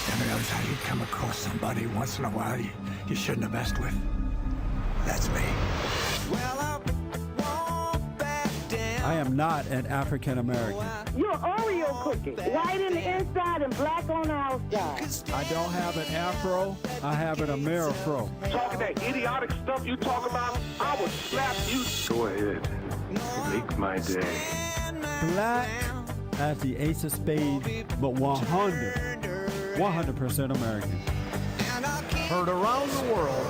Ever notice how you come across somebody once in a while you shouldn't have messed with? That's me. I am not an African American. You're Oreo cookie, white in the inside and black on the outside. I don't have an afro, I have an Amerifro. Talking that idiotic stuff you talk about, I will slap you. Go ahead. Make my day. Black as the ace of spades, but 100% American. Heard around the world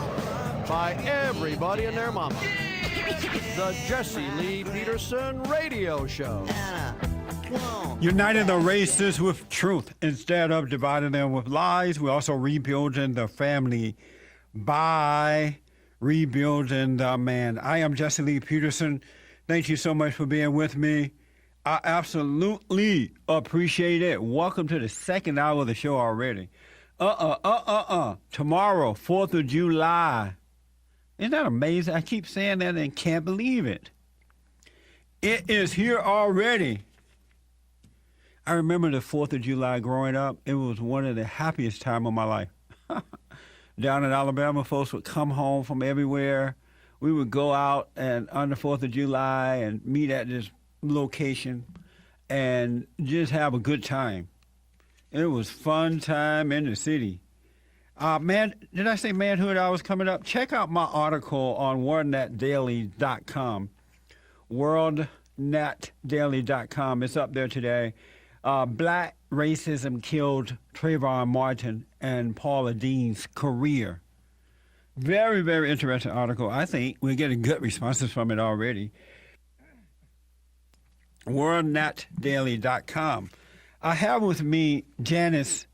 by everybody and their mama. The Jesse Lee Peterson Radio Show. Uniting the races with truth instead of dividing them with lies. We're also rebuilding the family by rebuilding the man. I am Jesse Lee Peterson. Thank you so much for being with me. I absolutely appreciate it. Welcome to the second hour of the show already. Tomorrow, 4th of July. Isn't that amazing? I keep saying that and can't believe it. It is here already. I remember the 4th of July growing up. It was one of the happiest times of my life. Down in Alabama, folks would come home from everywhere. We would go out and on the 4th of July and meet at this location and just have a good time. It was fun time in the city. Man, did I say manhood hours coming up? Check out my article on worldnetdaily.com. Worldnetdaily.com. It's up there today. Black racism killed Trayvon Martin and Paula Deen's career. Very, very interesting article. I think we're getting good responses from it already. Worldnetdaily.com. I have with me Janice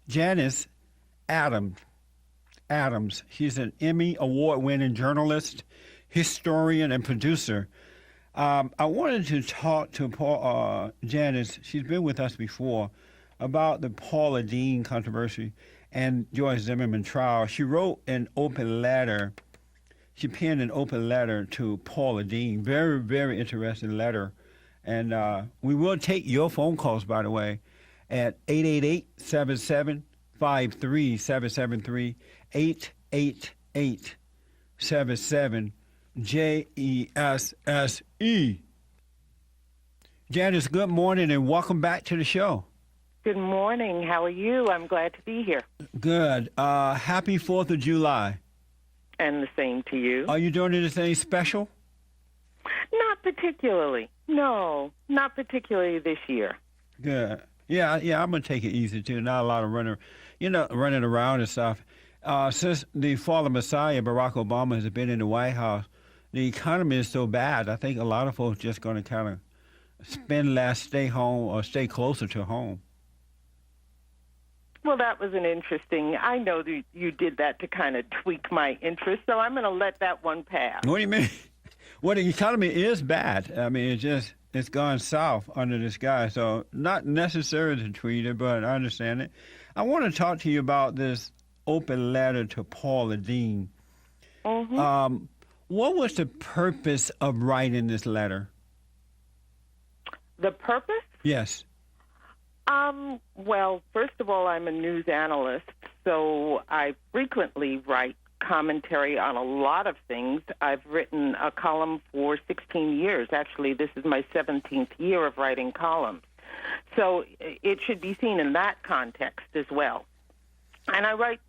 Adams. She's an Emmy Award-winning journalist, historian, and producer. I wanted to talk to Janice. She's been with us before about the Paula Deen controversy and George Zimmerman trial. She wrote an open letter. She penned an open letter to Paula Deen. Very, very interesting letter. And we will take your phone calls, by the way, at 888-77-53773, 888-77-JESSE. Janice, good morning and welcome back to the show. Good morning. How are you? I'm glad to be here. Good. Happy 4th of July. And the same to you. Are you doing anything special? Not particularly. No, not particularly this year. Good. Yeah, I'm going to take it easy, too. Not a lot of running around and stuff. Since the fall of Messiah, Barack Obama has been in the White House, the economy is so bad, I think a lot of folks just going to kind of spend less, stay home, or stay closer to home. Well, that was an interesting. I know that you did that to kind of tweak my interest, so I'm going to let that one pass. What do you mean? Well, the economy is bad. I mean, it's gone south under this guy, so not necessarily to tweet it, but I understand it. I want to talk to you about this open letter to Paula Deen. Mm-hmm. What was the purpose of writing this letter? The purpose? Yes. Well, first of all, I'm a news analyst, so I frequently write commentary on a lot of things. I've written a column for 16 years. Actually, this is my 17th year of writing columns. So it should be seen in that context as well. And I write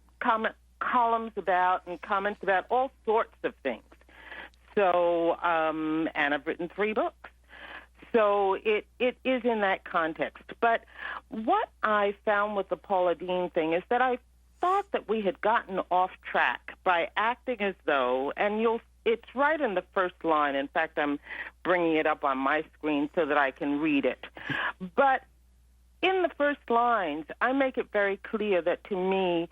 columns about and comments about all sorts of things. So, and I've written 3 books. So it is in that context. But what I found with the Paula Deen thing is that I thought that we had gotten off track by acting as though, and it's right in the first line. In fact, I'm bringing it up on my screen so that I can read it. But in the first lines, I make it very clear that to me,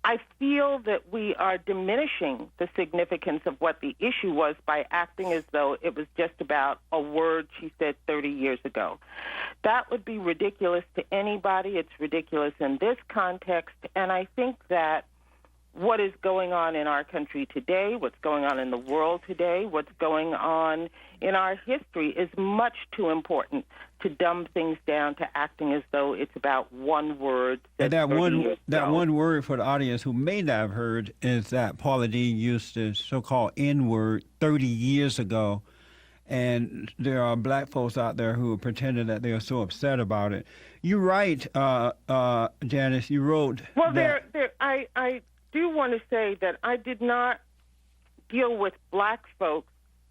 I feel that we are diminishing the significance of what the issue was by acting as though it was just about a word she said 30 years ago. That would be ridiculous to anybody. It's ridiculous in this context. And I think that what is going on in our country today, what's going on in the world today, what's going on in our history is much too important to dumb things down to acting as though it's about one word. And that one word for the audience who may not have heard is that Paula Deen used the so-called N-word 30 years ago. And there are black folks out there who are pretending that they are so upset about it. You write, Janice, you wrote Well, that... I do want to say that I did not deal with black folks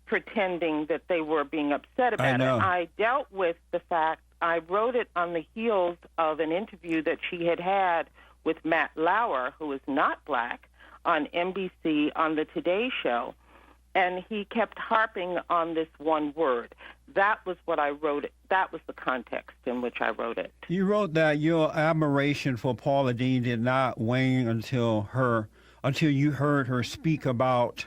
pretending that they were being upset about it. I dealt with the fact, I wrote it on the heels of an interview that she had with Matt Lauer, who is not black, on NBC on the Today Show. And he kept harping on this one word. That was what I wrote. That was the context in which I wrote it. You wrote that your admiration for Paula Deen did not wane until you heard her speak about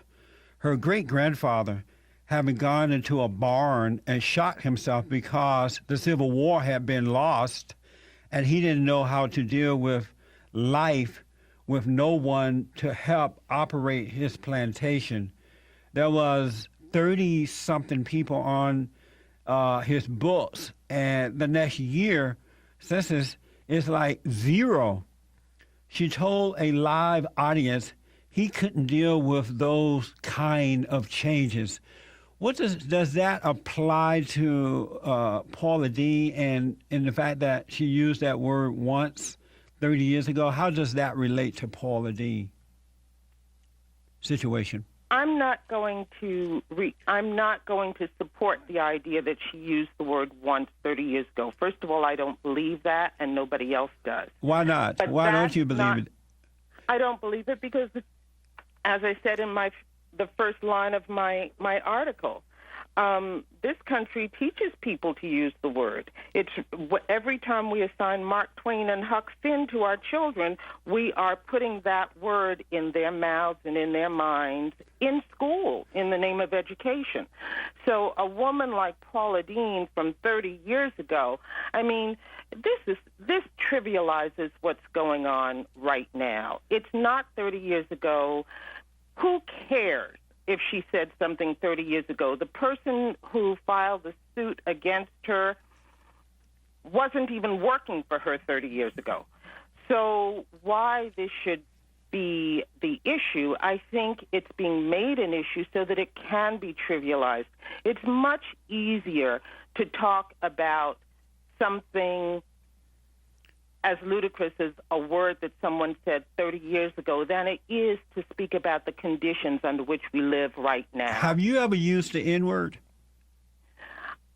her great-grandfather having gone into a barn and shot himself because the Civil War had been lost, and he didn't know how to deal with life with no one to help operate his plantation. There was 30-something people on his books, and the next year, census is like 0. She told a live audience he couldn't deal with those kind of changes. What does that apply to Paula Deen and in the fact that she used that word once 30 years ago? How does that relate to Paula Deen situation? I'm not going to support the idea that she used the word once 30 years ago. First of all, I don't believe that, and nobody else does. Why not? But why don't you believe it? I don't believe it because, as I said in the first line of my article, this country teaches people to use the word. It's every time we assign Mark Twain and Huck Finn to our children, we are putting that word in their mouths and in their minds in school in the name of education. So a woman like Paula Deen from 30 years ago, I mean, this trivializes what's going on right now. It's not 30 years ago. Who cares if she said something 30 years ago? The person who filed the suit against her wasn't even working for her 30 years ago. So why this should be the issue, I think it's being made an issue so that it can be trivialized. It's much easier to talk about something as ludicrous as a word that someone said 30 years ago than it is to speak about the conditions under which we live right now. Have you ever used the N-word?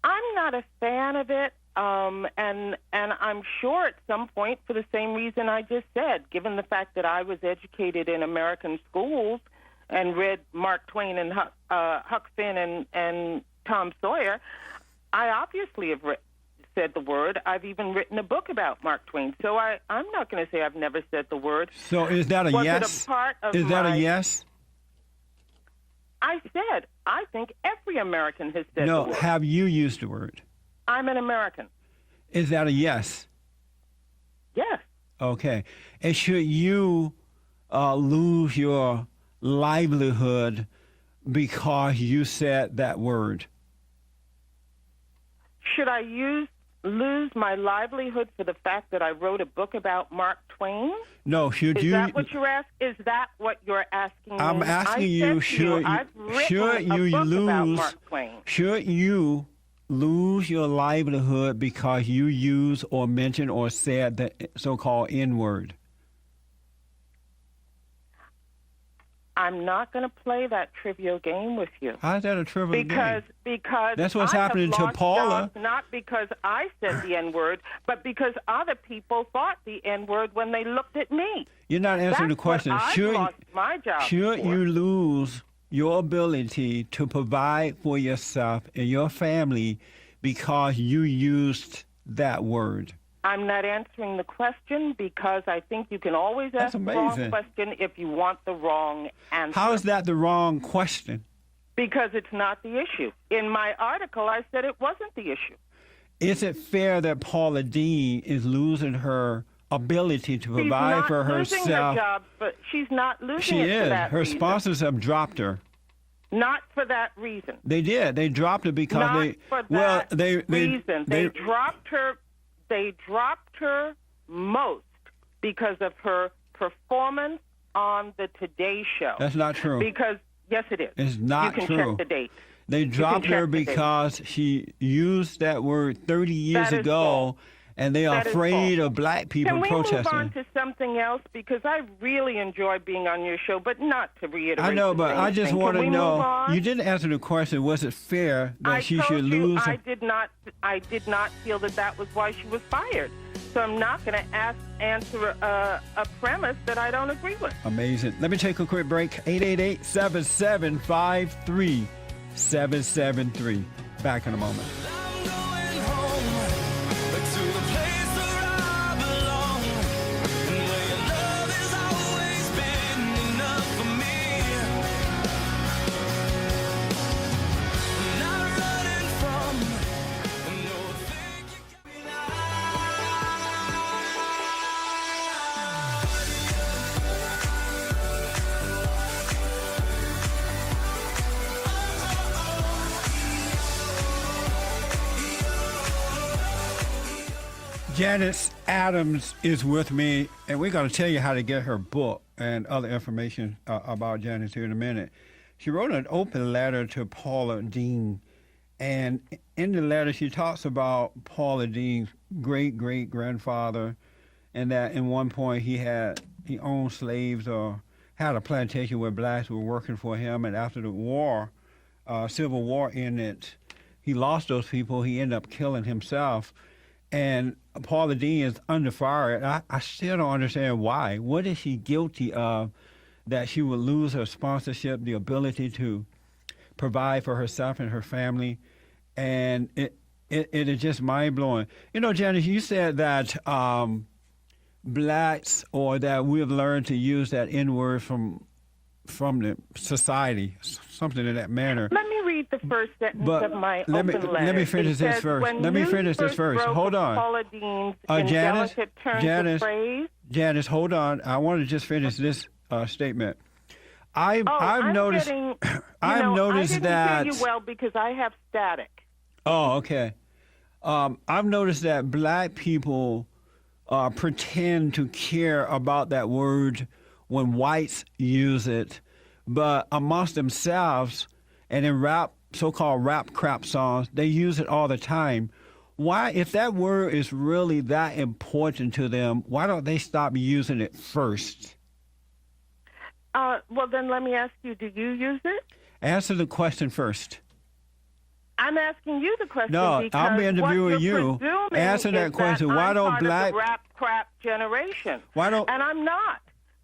I'm not a fan of it, and I'm sure at some point, for the same reason I just said, given the fact that I was educated in American schools and read Mark Twain and Huck Finn and Tom Sawyer, I obviously have said the word. I've even written a book about Mark Twain. So I'm not going to say I've never said the word. So is that a yes? Is that a yes? I said, I think every American has said the word. No, have you used the word? I'm an American. Is that a yes? Yes. Okay. And should you lose your livelihood because you said that word? Should I lose my livelihood for the fact that I wrote a book about Mark Twain? No, should Is you... that what you're asking? Is that what you're asking me? I'm asking you, should you lose your livelihood because you use or mention or said the so-called N-word? I'm not going to play that trivial game with you. How is that a trivial game? Because that's what's happening to Paula. Jobs, not because I said the N-word, but because other people thought the N-word when they looked at me. You're not answering the question. Should lost my job should you lose your ability to provide for yourself and your family because you used that word? I'm not answering the question because I think you can always ask the wrong question if you want the wrong answer. How is that the wrong question? Because it's not the issue. In my article, I said it wasn't the issue. Is it fair that Paula Deen is losing her ability to She's provide not for losing herself. her job, but she's not losing She it for is. that Her reason. sponsors have dropped her. Not for that reason. They did. They dropped her because Not they. for that well, they reason. They dropped her. They dropped her most because of her performance on the Today Show. That's not true. Because yes, it is. It's not you can true. check the date. They dropped her check the date. because she used that word 30 years That is ago, false. and they are That is afraid false. of black people Can we protesting. move on to something else? Because I really enjoy being on your show, but not to reiterate. I know, the but same I just thing. want Can to we know. move on? You didn't answer the question. Was it fair that I she told should you lose? I did not feel that was why she was fired. So I'm not going to answer a premise that I don't agree with. Amazing. Let me take a quick break. 888-7753-773. Back in a moment. I'm going home to the place where I belong, and where your love has always been enough for me. Not running from no thing you can Janice Adams is with me, and we're going to tell you how to get her book and other information about Janice here in a minute. She wrote an open letter to Paula Deen, and in the letter she talks about Paula Deen's great-great-grandfather, and that in one point he owned slaves or had a plantation where blacks were working for him, and after the war, Civil War ended, he lost those people. He ended up killing himself. And Paula Deen is under fire. I still don't understand why. What is she guilty of that she would lose her sponsorship, the ability to provide for herself and her family? And it is just mind-blowing. You know, Janice, you said that blacks, or that we have learned to use that N-word from the society, something in that manner. Let me read the first sentence of my open letter. Let me finish It this says, first. when Let me news finish this first. broke Hold of on. Paula Deen's Janice, indelicate turns of phrase. Janice, hold on. I want to just finish this statement. I've I'm noticed. getting, I've noticed I didn't that. hear you well because I have static. Oh, okay. I've noticed that black people pretend to care about that word when whites use it, but amongst themselves and in so-called rap crap songs, they use it all the time. Why, if that word is really that important to them, why don't they stop using it first? Well, then let me ask you, do you use it? Answer the question first. I'm asking you the question No, because I'm what interviewing you're you. presuming Answer that is question. That Why I'm don't part black of the rap crap generation? Why don't And I'm not.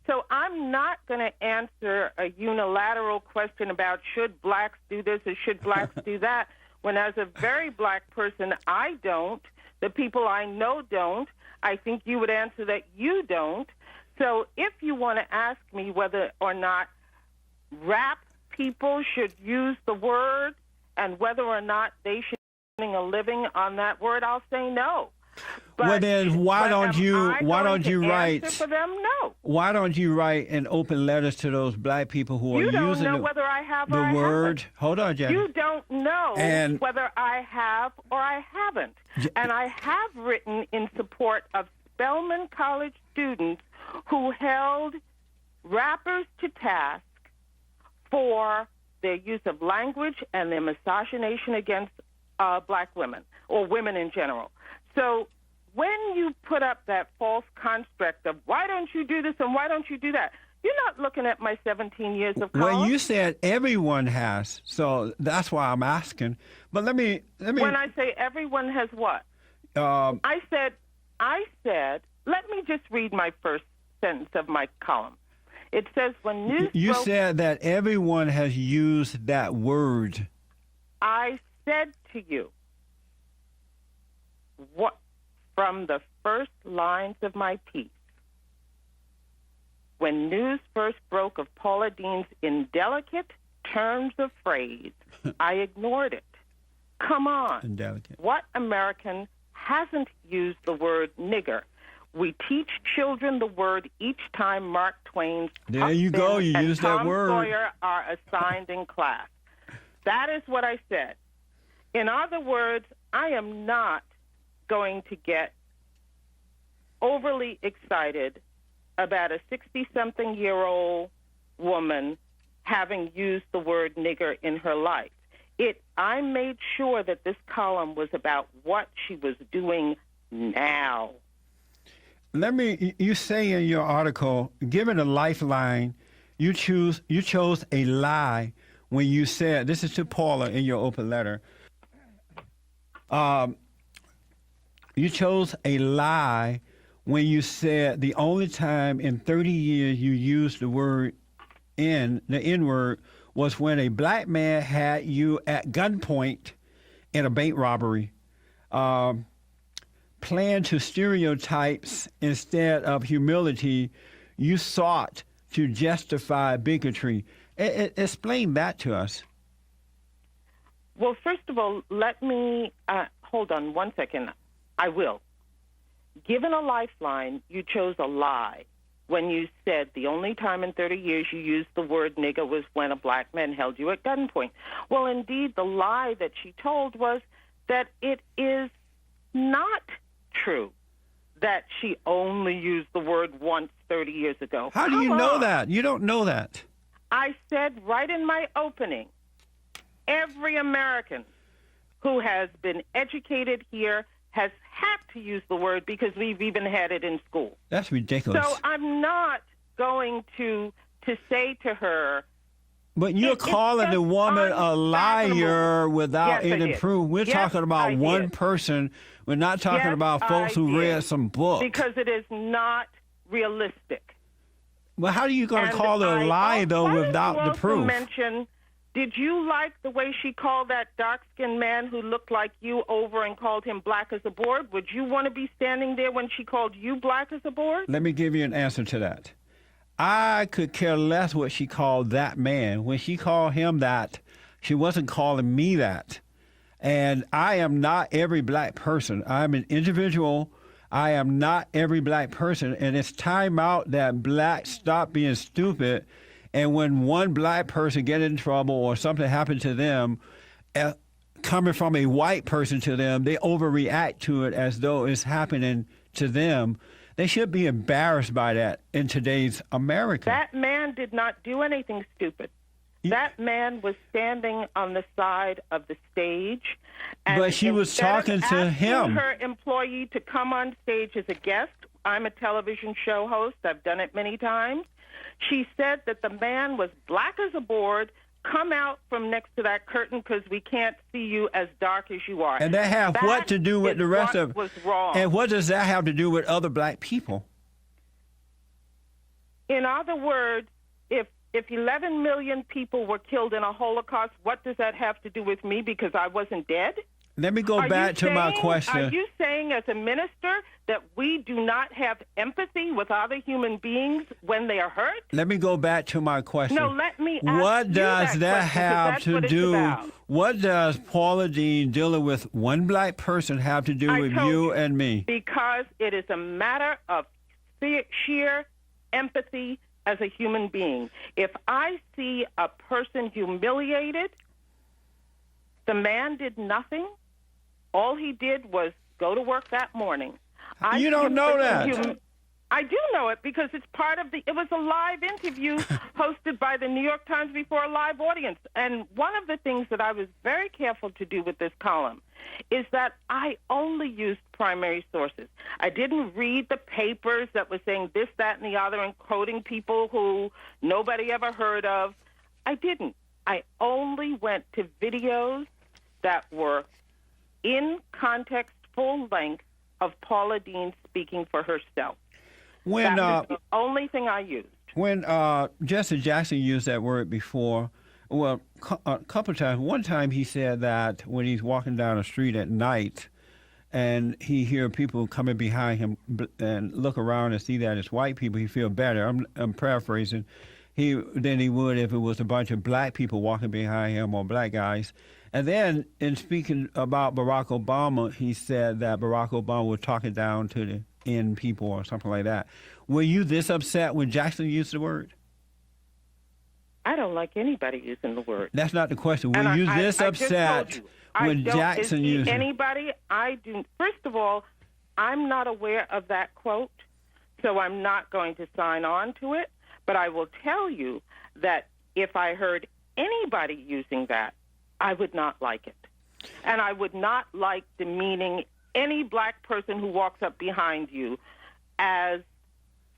So I'm not going to answer a unilateral question about should blacks do this or should blacks do that, when as a very black person, I don't. The people I know don't. I think you would answer that you don't. So if you want to ask me whether or not rap people should use the word and whether or not they should be earning a living on that word, I'll say no. Well, then why don't you write? Answer for them? No. Why don't you write and open letters to those black people who You are don't using know whether I have or the I word? haven't. Hold on, Jenny. You don't know And- whether I have or I haven't. And I have written in support of Spelman College students who held rappers to task for their use of language and their misogynation against black women or women in general. So when you put up that false construct of why don't you do this and why don't you do that, you're not looking at my 17 years of college. Well, you said everyone has, so that's why I'm asking. But let me. When I say everyone has what? I said, let me just read my first sentence of my column. It says, when news You broke, said that everyone has used that word. I said to you, what from the first lines of my piece, when news first broke of Paula Deen's indelicate turns of phrase, I ignored it. Come on. Indelicate. What American hasn't used the word nigger? We teach children the word each time Mark Twain's There you go. You and used that Tom word. Sawyer are assigned in class. That is what I said. In other words, I am not going to get overly excited about a 60-something-year-old woman having used the word nigger in her life. I made sure that this column was about what she was doing now. You say in your article, given a lifeline, you chose a lie when you said, this is to Paula in your open letter, you chose a lie when you said the only time in 30 years you used the N-word, was when a black man had you at gunpoint in a bank robbery. Playing to stereotypes instead of humility, you sought to justify bigotry. Explain that to us. Well, first of all, let me hold on 1 second. I will. Given a lifeline, you chose a lie when you said the only time in 30 years you used the word nigger was when a black man held you at gunpoint. Well, indeed, the lie that she told was that it is not true that she only used the word once 30 years ago. How do you know that? You don't know that. I said right in my opening, every American who has been educated here has had to use the word because we've even had it in school. That's ridiculous. So I'm not going to say to her. But you're calling the woman a liar without any proof. We're talking about one person. We're not talking about folks who read some book. Because it is not realistic. Well, how are you going to call her a lie, though, without the proof? Did you like the way she called that dark-skinned man who looked like you over and called him black as a board? Would you want to be standing there when she called you black as a board? Let me give you an answer to that. I could care less what she called that man. When she called him that, she wasn't calling me that. And I am not every black person. I'm an individual. I am not every black person. And it's time out that blacks stop being stupid. And when one black person get in trouble or something happened to them, coming from a white person to them, they overreact to it as though it's happening to them. They should be embarrassed by that in today's America. That man did not do anything stupid. That man was standing on the side of the stage. And but she was talking to him. Her employee to come on stage as a guest. I'm a television show host. I've done it many times. She said that the man was black as a board. Come out from next to that curtain because we can't see you as dark as you are. And that have what to do with the rest of? Was wrong. And what does that have to do with other black people? In other words, if 11 million people were killed in a Holocaust, what does that have to do with me because I wasn't dead? Let me go back to my question. Are you saying as a minister that we do not have empathy with other human beings when they are hurt? Let me go back to my question. No, let me ask what you does that have to do? What does Paula Deen dealing with one black person have to do with you and me? Because it is a matter of sheer empathy as a human being. If I see a person humiliated, the man did nothing. All he did was go to work that morning. You don't know that. I do know it because it's part of it was a live interview hosted by the New York Times before a live audience. And one of the things that I was very careful to do with this column is that I only used primary sources. I didn't read the papers that were saying this, that, and the other and quoting people who nobody ever heard of. I didn't. I only went to videos that were in context, full length, of Paula Deen speaking for herself. That was the only thing I used. When Jesse Jackson used that word before, well, a couple of times. One time he said that when he's walking down the street at night and he hear people coming behind him and look around and see that it's white people, he feel better. I'm paraphrasing. Than he would if it was a bunch of black people walking behind him or black guys. And then in speaking about Barack Obama, he said that Barack Obama was talking down to the in people or something like that. Were you this upset when Jackson used the word? I don't like anybody using the word. That's not the question. Were And you I this just told upset you, when I don't Jackson see used it? anybody? I do. First of all, I'm not aware of that quote, so I'm not going to sign on to it. But I will tell you that if I heard anybody using that, I would not like it. And I would not like demeaning any black person who walks up behind you as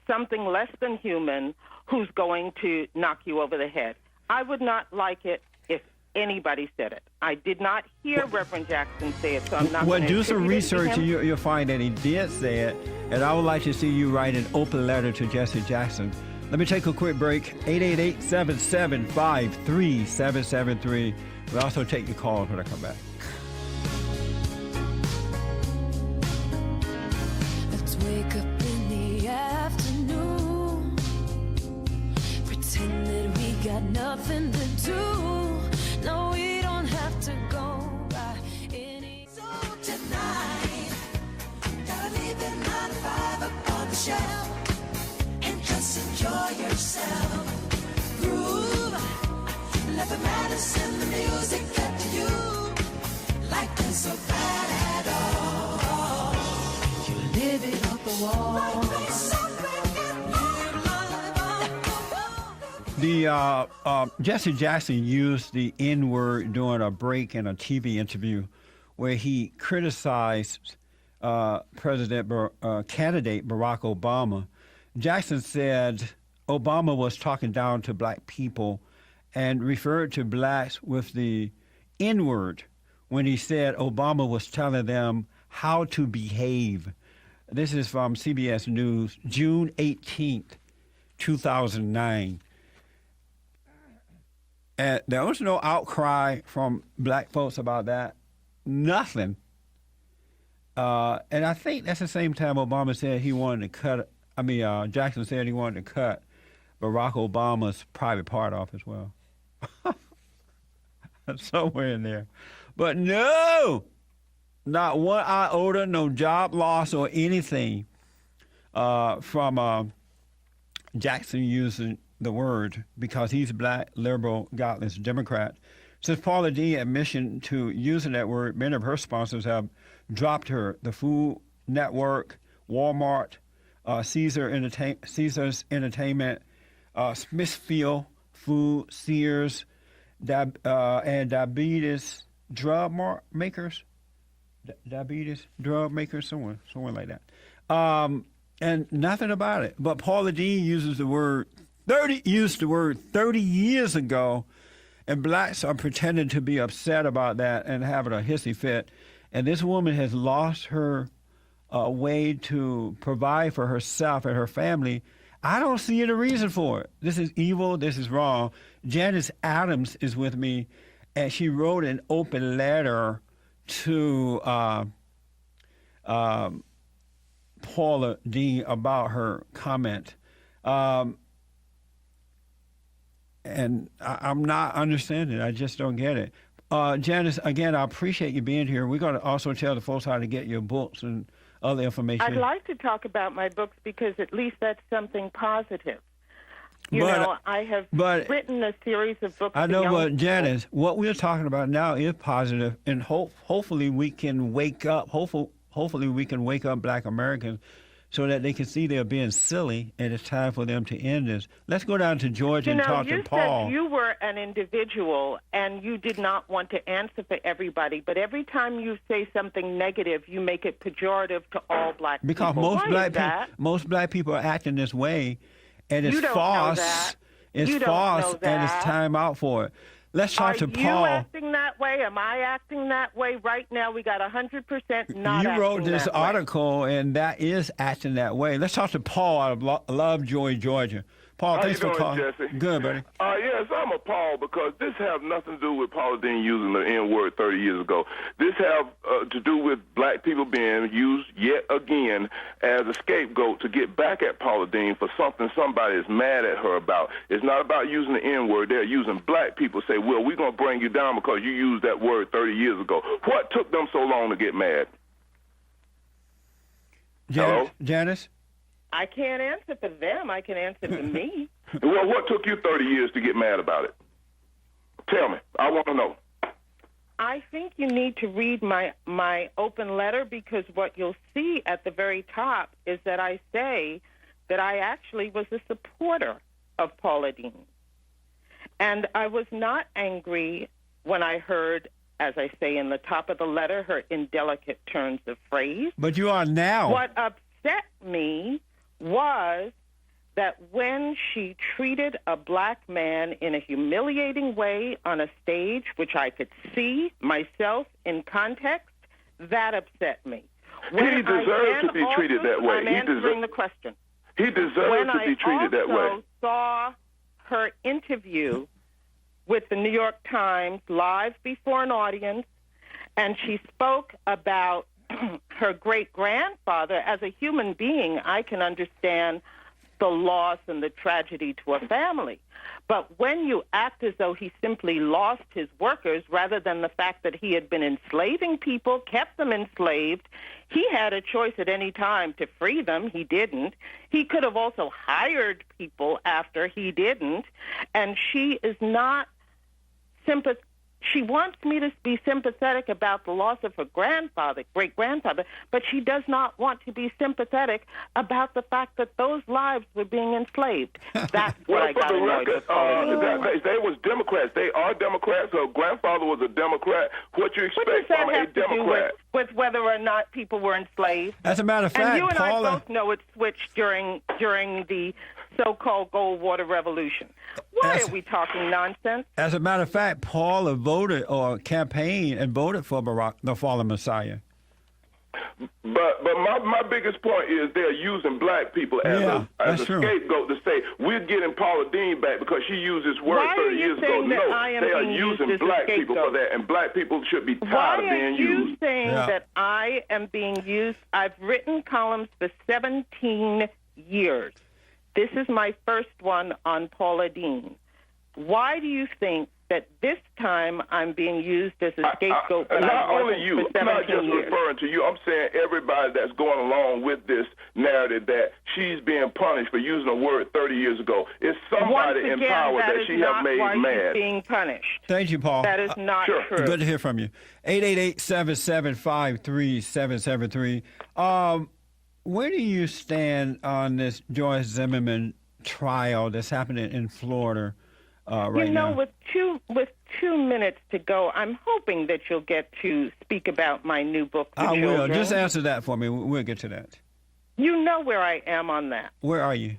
something less than human who's going to knock you over the head. I would not like it if anybody said it. I did not hear Reverend Jackson say it, so I'm not going to do some attribute it to research him. and you'll find that he did say it. And I would like to see you write an open letter to Jesse Jackson. Let me take a quick break. 888-775-3773. We'll also take your calls when I come back. Let's wake up in the afternoon, pretend that we got nothing to do. No, we don't have to go by any. So tonight, gotta leave it 9 to 5 up on the shelf and just enjoy yourself. Groove, let the medicine, the music get to you. Like this so bad at all. You live it up the wall. Jesse Jackson used the N-word during a break in a TV interview where he criticized candidate Barack Obama. Jackson said Obama was talking down to black people and referred to blacks with the N-word when he said Obama was telling them how to behave. This is from CBS News, June 18th, 2009. And there was no outcry from black folks about that. Nothing. And I think that's the same time Obama said he wanted to cut, Jackson said he wanted to cut Barack Obama's private part off as well. Somewhere in there. But no, not one iota, no job loss or anything from Jackson using the word because he's black, liberal, godless Democrat. Since Paula Deen admission to using that word, many of her sponsors have dropped her. The Food Network, Walmart, Caesars Entertainment, Smithfield Food, Sears, and diabetes drug makers, somewhere like that. And nothing about it. But Paula Deen used the word 30 years ago, and blacks are pretending to be upset about that and having a hissy fit. And this woman has lost her way to provide for herself and her family. I don't see any reason for it. This is evil. This is wrong. Janice Adams is with me, and she wrote an open letter to Paula Deen about her comment. And I'm not understanding. I just don't get it. Janice, again, I appreciate you being here. We're going to also tell the folks how to get your books and other information. I'd like to talk about my books because at least that's something positive. I have written a series of books. I know, for young but Janice, what we're talking about now is positive, and hopefully we can wake up. Hopefully we can wake up Black Americans so that they can see they're being silly, and it's time for them to end this. Let's go down to Georgia and talk to Paul. You said you were an individual, and you did not want to answer for everybody, but every time you say something negative, you make it pejorative to all black because people. most black people are acting this way, and it's false. It's you false, don't know and it's time out for it. Let's talk to Paul. Are you acting that way? Am I acting that way? Right now, we got 100% not You wrote acting this that way. article, and that is acting that way. Let's talk to Paul out of Lovejoy, Georgia. Paul, How thanks you for doing, calling. Jesse? Good, buddy. Yes, I'm appalled because this have nothing to do with Paula Deen using the N-word 30 years ago. This have to do with black people being used yet again as a scapegoat to get back at Paula Deen for something somebody is mad at her about. It's not about using the N-word. They're using black people say, well, we're going to bring you down because you used that word 30 years ago. What took them so long to get mad? Hello? Janice? I can't answer for them. I can answer for me. Well, what took you 30 years to get mad about it? Tell me. I want to know. I think you need to read my open letter, because what you'll see at the very top is that I say that I actually was a supporter of Paula Deen. And I was not angry when I heard, as I say in the top of the letter, her indelicate turns of phrase. But you are now. What upset me was that when she treated a black man in a humiliating way on a stage, which I could see myself in context, that upset me. He deserves to be treated that way. I'm answering the question. He deserves to be treated that way. When I also saw her interview with the New York Times live before an audience, and she spoke about her great-grandfather, as a human being, I can understand the loss and the tragedy to a family. But when you act as though he simply lost his workers rather than the fact that he had been enslaving people, kept them enslaved, he had a choice at any time to free them. He didn't. He could have also hired people after. He didn't. And she is not sympathetic. She wants me to be sympathetic about the loss of her grandfather, great-grandfather, but she does not want to be sympathetic about the fact that those lives were being enslaved. That's what I got annoyed with. They was Democrats. They are Democrats. Her grandfather was a Democrat. What you expect from a Democrat? With whether or not people were enslaved? As a matter of fact, and you and Paula, I both know it switched during the so-called Goldwater Revolution. Why are we talking nonsense? As a matter of fact, Paula voted or campaigned and voted for Barack, the fallen Messiah. But my biggest point is they're using black people as a scapegoat to say we're getting Paula Deen back because she used this word 30 years ago. No, they are using black people for that, and black people should be tired of being used. Why are you saying that I am being used? I've written columns for 17 years. This is my first one on Paula Deen. Why do you think that this time I'm being used as a scapegoat? Not only you, I'm not just referring to you. I'm saying everybody that's going along with this narrative that she's being punished for using a word 30 years ago. It's somebody in power that she has made mad. She's being punished. Thank you, Paul. That is not true. Good to hear from you. 888-775-3773. Where do you stand on this Joyce Zimmerman trial that's happening in Florida right now? With 2 minutes to go, I'm hoping that you'll get to speak about my new book, The Children. I will. Just answer that for me. We'll get to that. You know where I am on that. Where are you?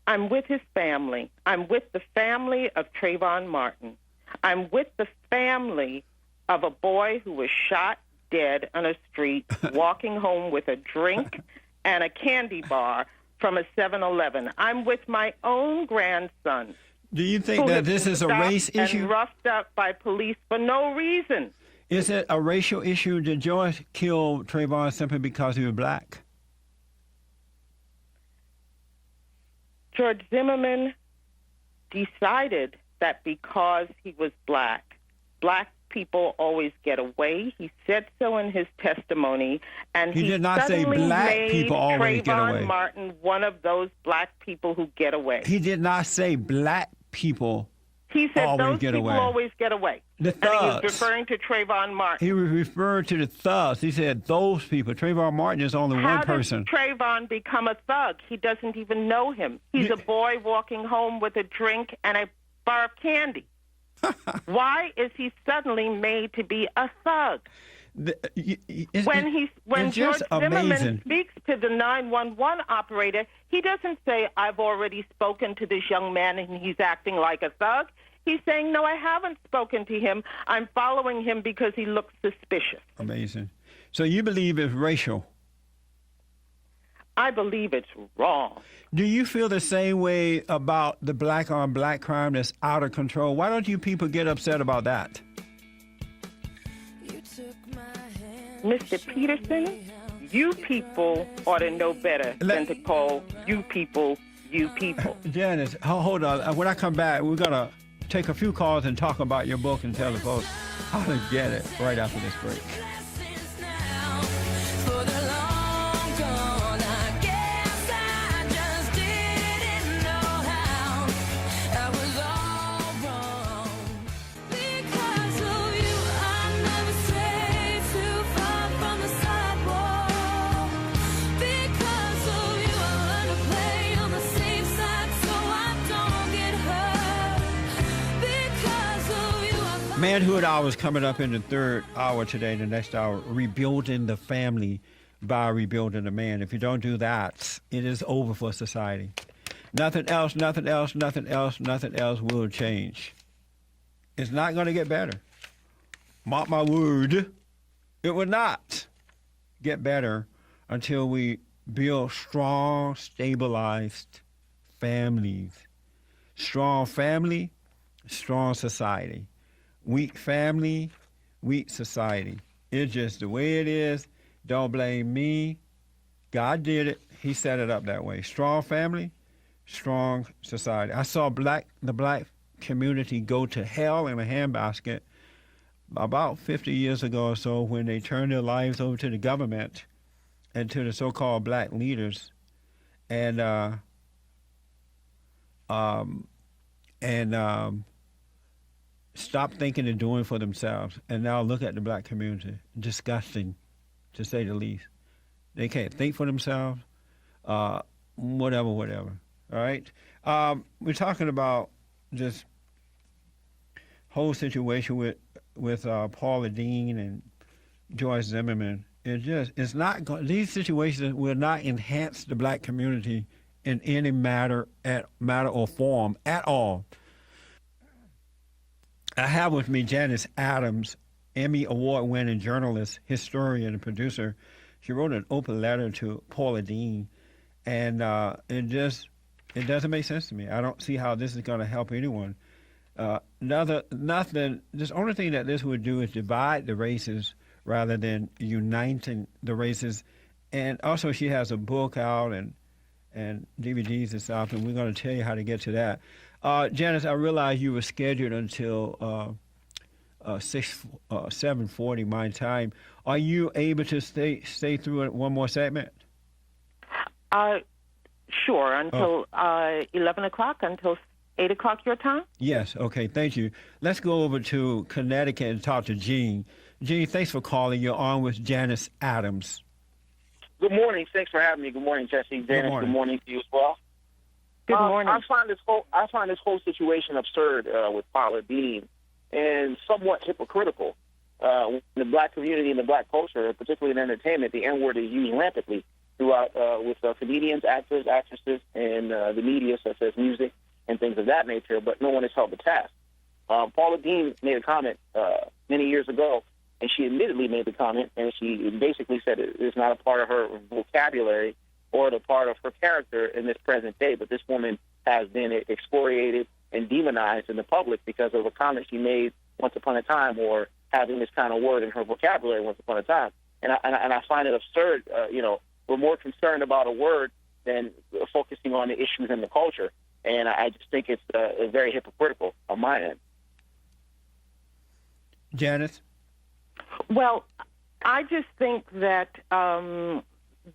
I'm with his family. I'm with the family of Trayvon Martin. I'm with the family of a boy who was shot dead on a street, walking home with a drink and a candy bar from a 7-Eleven. I'm with my own grandson. Do you think that this is a race issue? And roughed up by police for no reason. Is it a racial issue? Did Joyce kill Trayvon simply because he was black? George Zimmerman decided that because he was black people always get away. He said so in his testimony, and he did not say black people always get away. Trayvon Martin, one of those black people who get away. He did not say black people. He said always those get people away. always get away. The thugs. And he was referring to Trayvon Martin. He was referring to the thugs. He said those people. Trayvon Martin is only one person. How did Trayvon become a thug? He doesn't even know him. He's a boy walking home with a drink and a bar of candy. Why is he suddenly made to be a thug? When George Zimmerman speaks to the 911 operator, he doesn't say, I've already spoken to this young man and he's acting like a thug. He's saying, no, I haven't spoken to him. I'm following him because he looks suspicious. Amazing. So you believe it's racial? I believe it's wrong. Do you feel the same way about the black on black crime that's out of control? Why don't you people get upset about that? Mr. Peterson, you people ought to know better than to call you people you people. Janice, hold on. When I come back, we're going to take a few calls and talk about your book and tell the folks how to get it right after this break. Manhood Hour is coming up in the third hour today, the next hour, rebuilding the family by rebuilding the man. If you don't do that, it is over for society. Nothing else will change. It's not going to get better. Mark my word, it will not get better until we build strong, stabilized families. Strong family, strong society. Weak family, weak society. It's just the way it is. Don't blame me. God did it. He set it up that way. Strong family, strong society. I saw the black community go to hell in a handbasket about 50 years ago or so when they turned their lives over to the government and to the so-called black leaders, and stop thinking and doing for themselves. And now look at the black community. Disgusting, to say the least. They can't think for themselves. Whatever. All right? We're talking about this whole situation with Paula Deen and Joyce Zimmerman. These situations will not enhance the black community in any matter or form at all. I have with me Janice Adams, Emmy Award-winning journalist, historian, and producer. She wrote an open letter to Paula Deen, and it doesn't make sense to me. I don't see how this is going to help anyone. Nothing. The only thing that this would do is divide the races rather than uniting the races. And also, she has a book out and DVDs and stuff, and we're going to tell you how to get to that. Janice, I realize you were scheduled until 7:40 my time. Are you able to stay through it one more segment? Sure, until 11 o'clock, until 8 o'clock your time? Yes, okay, thank you. Let's go over to Connecticut and talk to Gene. Gene, thanks for calling. You're on with Janice Adams. Good morning. Thanks for having me. Good morning, Jesse. Janice, good morning to you as well. Good morning. I find this whole situation absurd with Paula Deen and somewhat hypocritical. In the black community and the black culture, particularly in entertainment, the N-word is used rampantly throughout with comedians, actors, actresses, and the media, such as music and things of that nature, but no one is held to task. Paula Deen made a comment many years ago, and she admittedly made the comment, and she basically said it's not a part of her vocabulary or the part of her character in this present day, but this woman has been excoriated and demonized in the public because of a comment she made once upon a time, or having this kind of word in her vocabulary once upon a time. And I find it absurd. We're more concerned about a word than focusing on the issues in the culture. And I just think it's very hypocritical on my end. Janice? Well, I just think that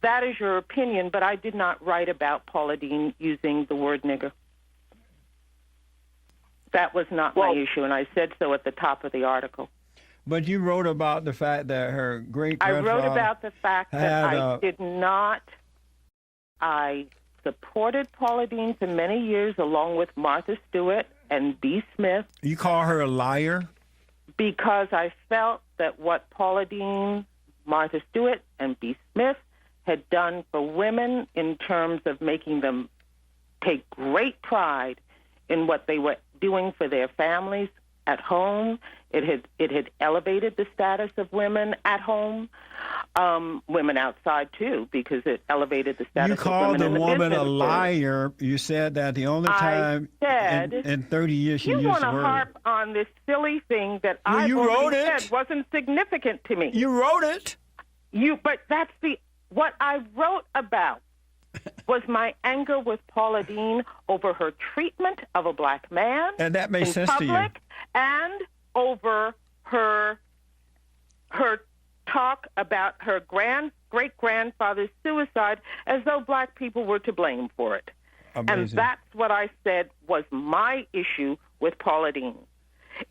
that is your opinion, but I did not write about Paula Deen using the word nigger. That was not my issue, and I said so at the top of the article. But you wrote about the fact that her great-grandfather... I wrote about the fact that I supported Paula Deen for many years, along with Martha Stewart and B. Smith. You call her a liar? Because I felt that what Paula Deen, Martha Stewart, and B. Smith had done for women in terms of making them take great pride in what they were doing for their families at home. It had elevated the status of women at home, women outside too, because it elevated the status of women in the business. You called the woman a liar. You said that the only time in 30 years she used the word. You want to harp on this silly thing that I said wasn't significant to me. You wrote it. But that's what I wrote about was my anger with Paula Deen over her treatment of a black man and that makes sense to you. And over her talk about her great-grandfather's suicide as though black people were to blame for it. Amazing. And that's what I said was my issue with Paula Deen.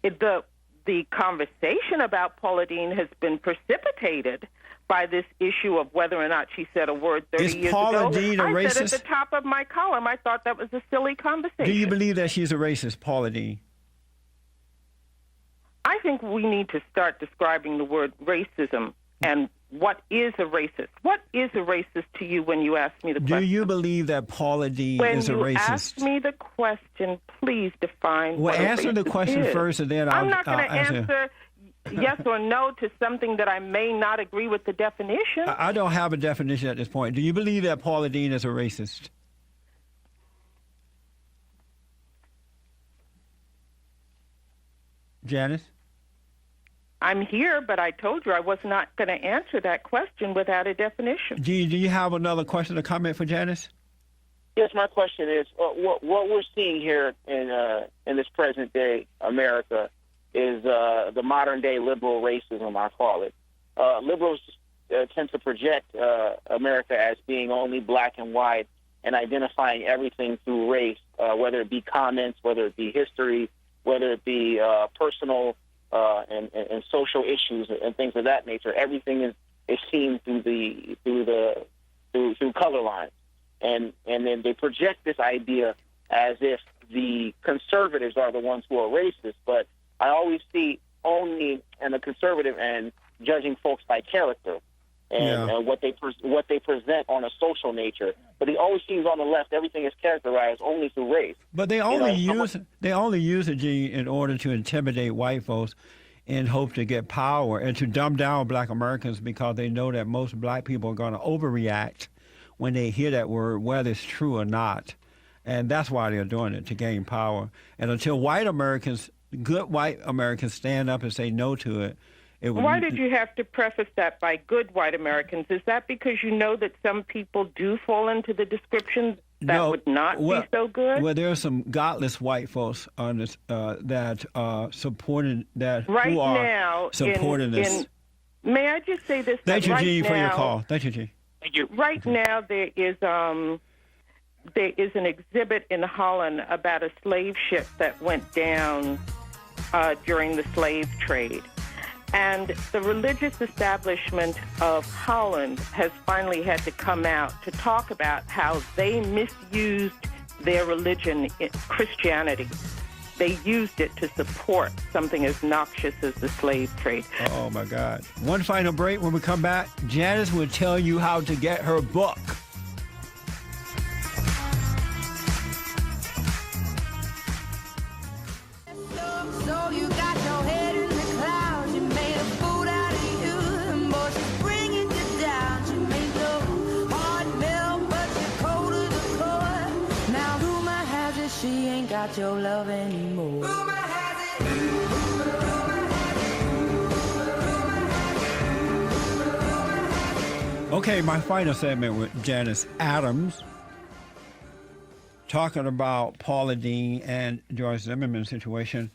The conversation about Paula Deen has been precipitated by this issue of whether or not she said a word 30 years ago. Is Paula Deen a racist? I said at the top of my column, I thought that was a silly conversation. Do you believe that she's a racist, Paula Deen? I think we need to start describing the word racism and what is a racist. What is a racist to you when you ask me the question? Do you believe that Paula Deen is a racist? When you ask me the question, please define Well, what answer a the racist question is. first, and then I'm not going to I'll answer yes or no to something that I may not agree with the definition. I don't have a definition at this point. Do you believe that Paula Deen is a racist? Janice? I'm here, but I told you I was not going to answer that question without a definition. Do you have another question or comment for Janice? Yes, my question is, what we're seeing here in this present day America is the modern day liberal racism, I call it. Liberals tend to project America as being only black and white and identifying everything through race, whether it be comments, whether it be history, whether it be personal and social issues and things of that nature. Everything is seen through color lines, and then they project this idea as if the conservatives are the ones who are racist. But I always see only in the conservative and judging folks by character and what they present on a social nature. But it always seems on the left everything is characterized only through race. But they only use it, G, in order to intimidate white folks in hope to get power and to dumb down black Americans because they know that most black people are going to overreact when they hear that word, whether it's true or not. And that's why they're doing it, to gain power. And until good white Americans stand up and say no to it, why did you have to preface that by good white Americans? Is that because you know that some people do fall into the description that would not be so good? Well, there are some godless white folks on this that are supporting that. Right who are now, supporting this. May I just say this? Thank you, right G, now, for your call. Thank you, G. Thank you. Right now, there is an exhibit in Holland about a slave ship that went down during the slave trade. And the religious establishment of Holland has finally had to come out to talk about how they misused their religion, Christianity. They used it to support something as noxious as the slave trade. Oh, my God. One final break. When we come back, Janice will tell you how to get her book. So you got your head in the clouds, you made a fool out of you, and boy, she's bringing you down. She made your heart melt, but you're cold to the core. Now rumor has it she ain't got your love anymore. Rumor has it. Okay, my final segment with Janice Adams, talking about Paula Deen and George Zimmerman situation.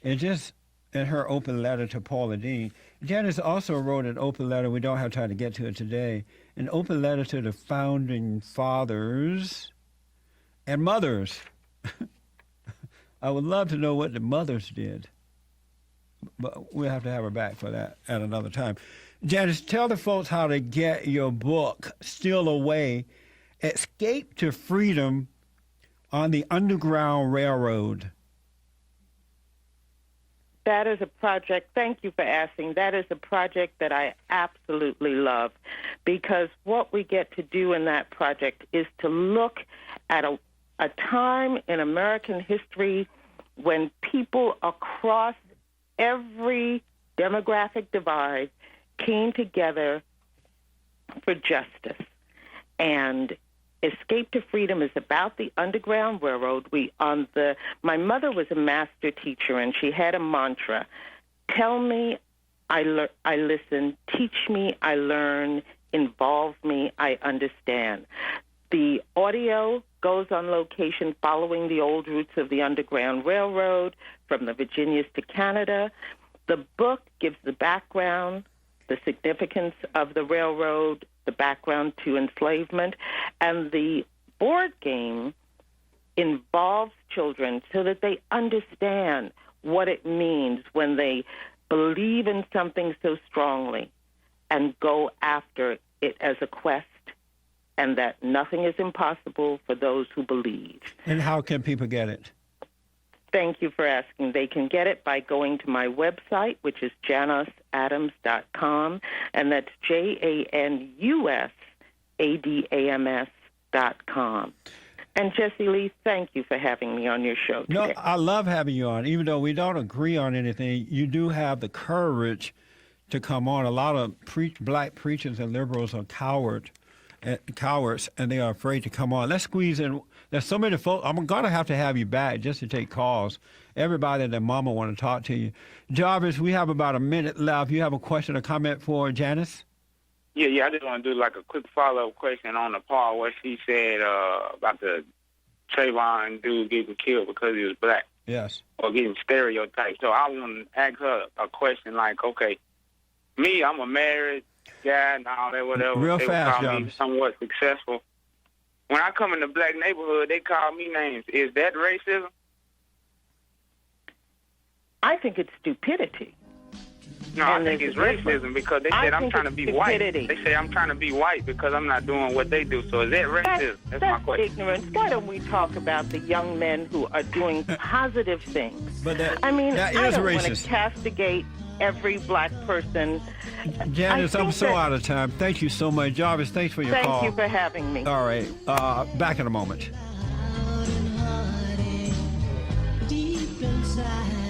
And just in her open letter to Paula Deen, Janice also wrote an open letter, we don't have time to get to it today, an open letter to the founding fathers and mothers. I would love to know what the mothers did, but we'll have to have her back for that at another time. Janice, tell the folks how to get your book, Still Away, Escape to Freedom on the Underground Railroad. That is a project, thank you for asking, that is a project that I absolutely love, because what we get to do in that project is to look at a time in American history when people across every demographic divide came together for justice. And Escape to Freedom is about the Underground Railroad. My mother was a master teacher, and she had a mantra: tell me, I listen; teach me, I learn; involve me, I understand. The audio goes on location following the old routes of the Underground Railroad from the Virginias to Canada. The book gives the background, the significance of the railroad, the background to enslavement, and the board game involves children so that they understand what it means when they believe in something so strongly and go after it as a quest, and that nothing is impossible for those who believe. And how can people get it? Thank you for asking. They can get it by going to my website, which is janusadams.com, and that's JANUSADAMS.com. And Jesse Lee, thank you for having me on your show today. No, I love having you on. Even though we don't agree on anything, you do have the courage to come on. A lot of black preachers and liberals are cowards, and they are afraid to come on. Let's squeeze in. There's so many folks. I'm going to have you back just to take calls. Everybody and their mama want to talk to you. Jarvis, we have about a minute left. You have a question or comment for Janice? Yeah, I just want to do like a quick follow-up question on the part where she said about the Trayvon dude getting killed because he was black. Yes. Or getting stereotyped. So I want to ask her a question like, okay, me, I'm a married guy and all that, whatever. Real they fast, would call me Jarvis. somewhat successful. When I come in the black neighborhood, they call me names. Is that racism? I think it's stupidity. No, I think it's racism because they said I'm trying to be white. They say I'm trying to be white because I'm not doing what they do. So is that racism? That's my question. Ignorance. Why don't we talk about the young men who are doing positive things? But that I mean, is I don't want racist. to castigate every black person. Janice, I'm so out of time. Thank you so much. Jarvis, thanks for your call. Thank you for having me. All right. Back in a moment. Deep inside.